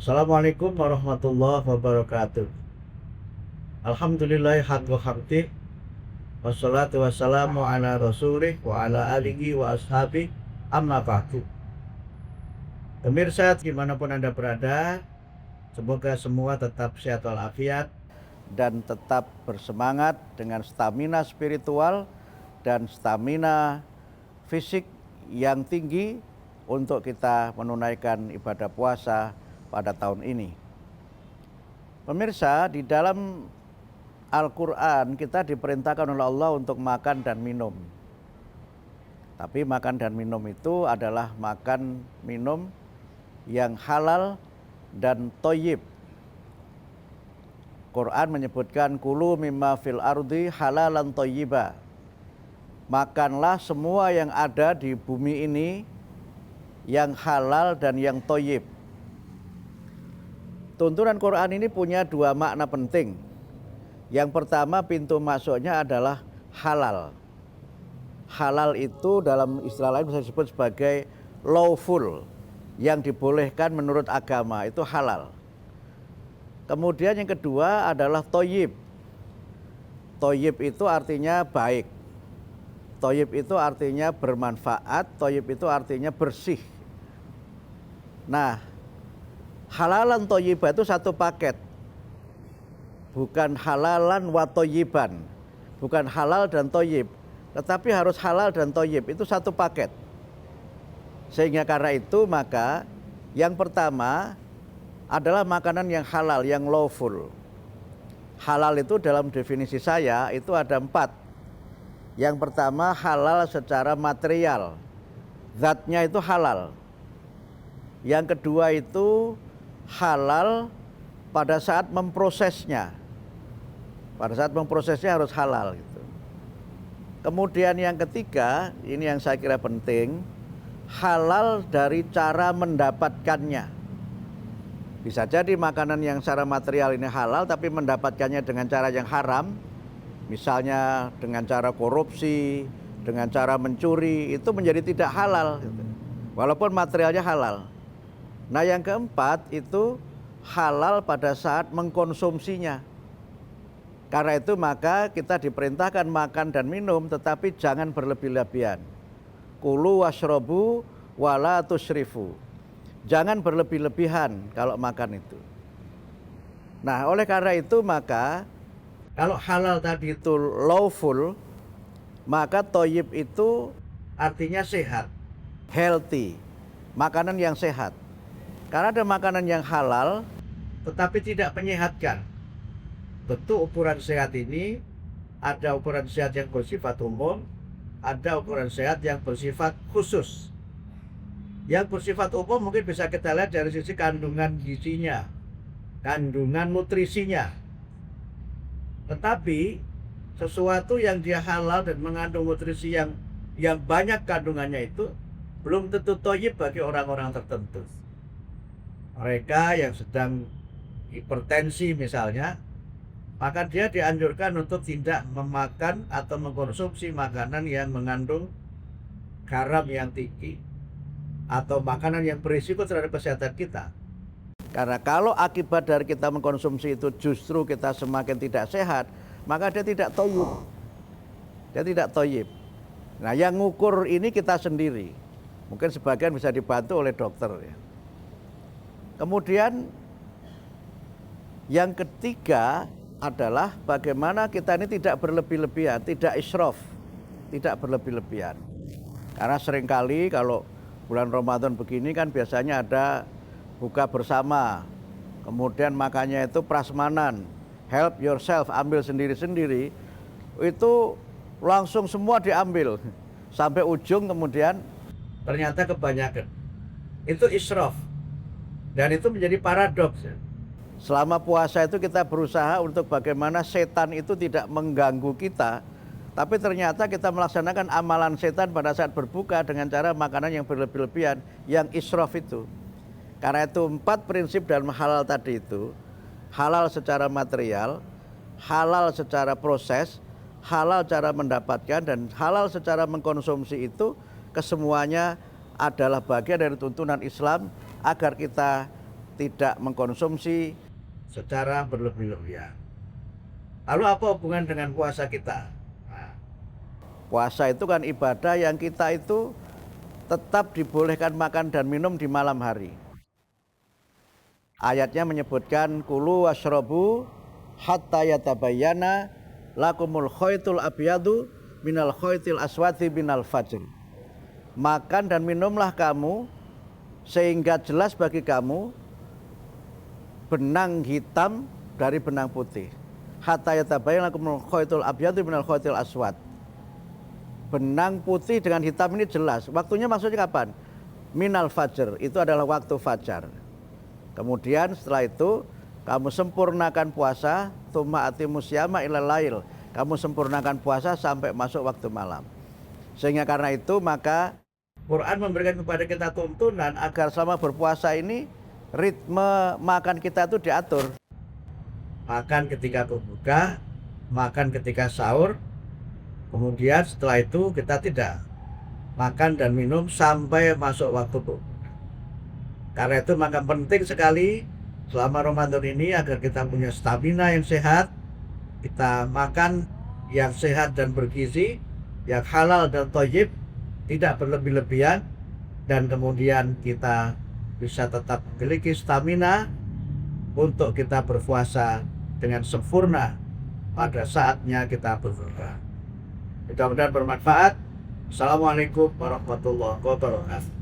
Assalamualaikum warahmatullahi wabarakatuh. Alhamdulillah haqqa hamdi wassalatu wassalamu ala rasulih wa ala alihi wa ashabi amma ba'du. Pemirsa dimanapun Anda berada, semoga semua tetap sehat walafiat dan tetap bersemangat dengan stamina spiritual dan stamina fisik yang tinggi untuk kita menunaikan ibadah puasa pada tahun ini. Pemirsa, di dalam Al-Quran kita diperintahkan oleh Allah untuk makan dan minum. Tapi makan dan minum itu adalah makan minum yang halal dan thayyib. Quran menyebutkan kulu mimma fil ardi halalan thayyiba. Makanlah semua yang ada di bumi ini yang halal dan yang thayyib. Tuntunan Quran ini punya dua makna penting. Yang pertama, pintu masuknya adalah halal. Halal itu dalam istilah lain bisa disebut sebagai lawful, yang dibolehkan menurut agama, itu halal. Kemudian yang kedua adalah thayyib. Thayyib itu artinya baik. Thayyib itu artinya bermanfaat, thayyib itu artinya bersih. Nah, halalan thayyiban itu satu paket. Bukan halalan wa thayyiban. Bukan halal dan thayyib, tetapi harus halal dan thayyib, itu satu paket. Sehingga karena itu maka yang pertama adalah makanan yang halal, yang lawful. Halal itu dalam definisi saya itu ada 4. Yang pertama halal secara material, zatnya itu halal. Yang kedua itu halal pada saat memprosesnya. Pada saat memprosesnya harus halal gitu. Kemudian yang ketiga, ini yang saya kira penting, halal dari cara mendapatkannya. Bisa jadi makanan yang secara material ini halal tapi mendapatkannya dengan cara yang haram. Misalnya dengan cara korupsi, dengan cara mencuri, itu menjadi tidak halal gitu. Walaupun materialnya halal. Nah yang keempat itu halal pada saat mengkonsumsinya. Karena itu maka kita diperintahkan makan dan minum, tetapi jangan berlebih-lebihan. Kulu washrobu wala tusrifu. Jangan berlebih-lebihan kalau makan itu. Nah oleh karena itu maka kalau halal tadi itu lawful, maka thayyib itu artinya sehat, healthy, makanan yang sehat. Karena ada makanan yang halal tetapi tidak menyehatkan. Tentu ukuran sehat ini ada ukuran sehat yang bersifat umum, ada ukuran sehat yang bersifat khusus. Yang bersifat umum mungkin bisa kita lihat dari sisi kandungan gizinya, kandungan nutrisinya. Tetapi sesuatu yang dia halal dan mengandung nutrisi yang banyak kandungannya itu belum tentu thayyib bagi orang-orang tertentu. Mereka yang sedang hipertensi misalnya, maka dia dianjurkan untuk tidak memakan atau mengkonsumsi makanan yang mengandung garam yang tinggi atau makanan yang berisiko terhadap kesehatan kita. Karena kalau akibat dari kita mengkonsumsi itu justru kita semakin tidak sehat, maka dia tidak thayyib. Dia tidak thayyib. Nah yang ngukur ini kita sendiri. Mungkin sebagian bisa dibantu oleh dokter ya. Kemudian yang ketiga adalah bagaimana kita ini tidak berlebih-lebihan, tidak israf, tidak berlebih-lebihan. Karena seringkali kalau bulan Ramadan begini kan biasanya ada buka bersama, kemudian makannya itu prasmanan, help yourself, ambil sendiri-sendiri, itu langsung semua diambil sampai ujung, kemudian ternyata kebanyakan. Itu israf. Dan itu menjadi paradoks. Selama puasa itu kita berusaha untuk bagaimana setan itu tidak mengganggu kita, tapi ternyata kita melaksanakan amalan setan pada saat berbuka dengan cara makanan yang berlebih-lebihan, yang israf itu. Karena itu 4 prinsip dalam halal tadi itu, halal secara material, halal secara proses, halal cara mendapatkan, dan halal secara mengkonsumsi itu kesemuanya adalah bagian dari tuntunan Islam agar kita tidak mengkonsumsi secara berlebih-lebihan. Lalu apa hubungan dengan puasa kita? Nah, puasa itu kan ibadah yang kita itu tetap dibolehkan makan dan minum di malam hari. Ayatnya menyebutkan kulu washrobu hatta yatabayyana lakumul khaytul abyadu minal khaytil aswadi minal fajr. Makan dan minumlah kamu sehingga jelas bagi kamu benang hitam dari benang putih. Hatta yatabayyana lakumul khaytul abyadu minal khaytil aswad. Benang putih dengan hitam ini jelas. Waktunya maksudnya kapan? Minal fajr, itu adalah waktu fajar. Kemudian setelah itu kamu sempurnakan puasa, tsumma atimus syiyama ilal lail. Kamu sempurnakan puasa sampai masuk waktu malam. Sehingga karena itu maka Quran memberikan kepada kita tuntunan agar selama berpuasa ini ritme makan kita itu diatur. Makan ketika berbuka, makan ketika sahur. Kemudian setelah itu kita tidak makan dan minum sampai masuk waktu berbuka. Karena itu maka penting sekali selama Ramadan ini agar kita punya stamina yang sehat, kita makan yang sehat dan bergizi, yang halal dan thayyib, tidak berlebih-lebihan, dan kemudian kita bisa tetap memiliki stamina untuk kita berpuasa dengan sempurna pada saatnya kita berbuka. Mudah-mudahan bermanfaat. Assalamualaikum warahmatullahi wabarakatuh.